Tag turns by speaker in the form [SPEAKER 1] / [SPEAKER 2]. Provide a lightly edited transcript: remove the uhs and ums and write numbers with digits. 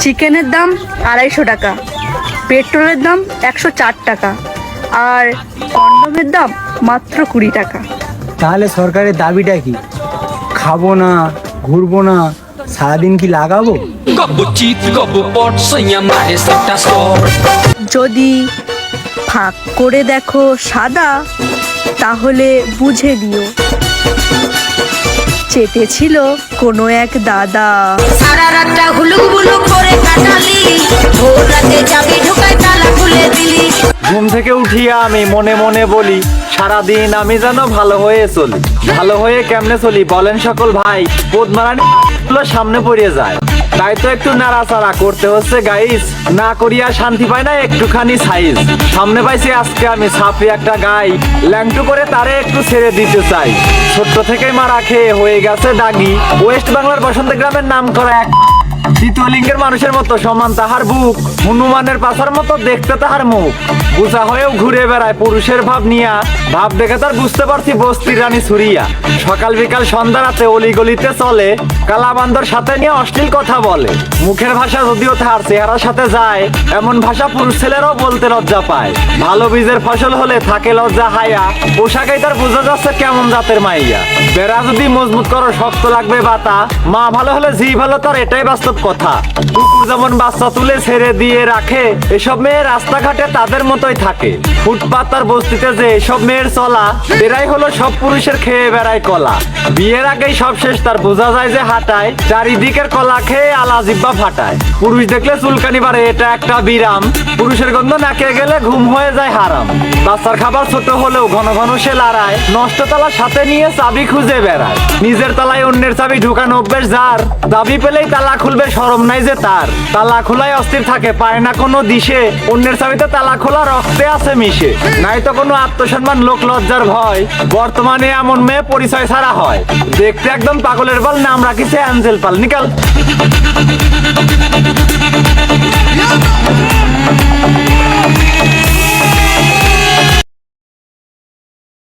[SPEAKER 1] চিকেনের দাম 250 টাকা, পেট্রোলের দাম 104 টাকা, আর কন্ডমের দাম মাত্র 20 টাকা।
[SPEAKER 2] তাহলে সরকারের দাবিটা কি? খাবো না, ঘুরবো না, সারাদিন কি লাগাবো?
[SPEAKER 1] যদি ফাঁক করে দেখো সাদা, তাহলে বুঝে দিও চেটেছিল কোনো এক দাদা।
[SPEAKER 3] সারা রাতটা হুলুক বুলুক করে কাটালি, ভোর রাতে চাবি ঢোকায় তালা খুলে দিলি।
[SPEAKER 4] ঘুম থেকে উঠিয়া আমি মনে মনে বলি, সারাদিন আমি যেন ভালো হয়ে চলি। ভালো হয়ে কেমনে চলি বলেন সকল ভাই? পোদমারানি সামনে পড়িয়ে যায়, তাই তো একটু নাড়াচাড়া করতে হচ্ছে গাইস। না করিয়া শান্তি পায় না একটুখানি সাইজ। সামনে পাইছি আজকে আমি ছাপড়ি একটা গাই, ল্যাংটু করে তারে একটু ছেড়ে দিতে চাই। ছোট্ট থেকেই মারা খেয়ে হয়ে গেছে দাগি, ওয়েস্ট বাংলার বসন্ত গ্রামের নাম করা এক দ্বিতীয় লিঙ্গের মানুষের মতো সমান তাহার বুক, হনুমানের পাছার মতো দেখতে তাহার মুখ। বুঝা হয়েও ঘুরে বেড়ায় পুরুষের ভাব নিয়া, ভাব দেখে তার বুঝতে পারছি বস্তির রানী সুরিয়া। সকাল বিকাল সন্ধ্যা রাতে অলিগলিতে চলে, কালাবান্দর সাথে নিয়ে অশ্লীল কথা বলে। মুখের ভাষা যদিও তার চেহারার সাথে যায়, এমন ভাষা পুরুষ ছেলেরাও বলতে লজ্জা পায়। ভালো বীজের ফসল হলে থাকে লজ্জা হায়া, পোশাকেই তার বোঝা যাচ্ছে কেমন জাতের মাইয়া। বেড়া যদি মজবুত করো শক্ত লাগবে বাতা, মা ভালো হলে জি ভালো তার এটাই বাস্তব কথা। কুকুর যেমন বাচ্চা তুলে ছেড়ে দিয়ে রাখে, এসব মেয়ে রাস্তাঘাটে তাদের মতোই থাকে। ফুটপাত আর বস্তিতে যে এসব মেয়ের চলা, এরাই হলো সব পুরুষের খেয়ে বেড়ায় কলা। বিয়ের আগেই সব শেষ তার বোঝা যায় যে হাঁটায়, চারিদিকের কলা খেয়ে আলা জিব্বা ফাটায়। পুরুষ দেখলে চুলকানি বাড়ে এটা একটা বিরাম, পুরুষের গন্ধ নাকে গেলে ঘুম হয়ে যায় হারাম। বাচ্চার খাবার ছোট হলেও ঘন ঘন সে লড়ায়, নষ্ট তালা সাথে নিয়ে চাবি খুঁজে বেড়ায়। নিজের তালায় অন্যের চাবি ঢুকানো অভ্যেস যার, চাবি পেলেই তালা খুলবে শরম নাই যে তার। তালা খোলায় অস্থির থাকে পায় না কোনো দিশে, অন্যের চাবিতে তালা খোলা রক্তে আছে মিশে। নাই তো কোনো আত্মসম্মান লোক লজ্জার ভয়, বর্তমানে এমন মেয়ে পরিচয় ছাড়া হয়। দেখতে একদম পাগলের বল, নাম রাখিছে অ্যাঞ্জেল পাল। নিকাল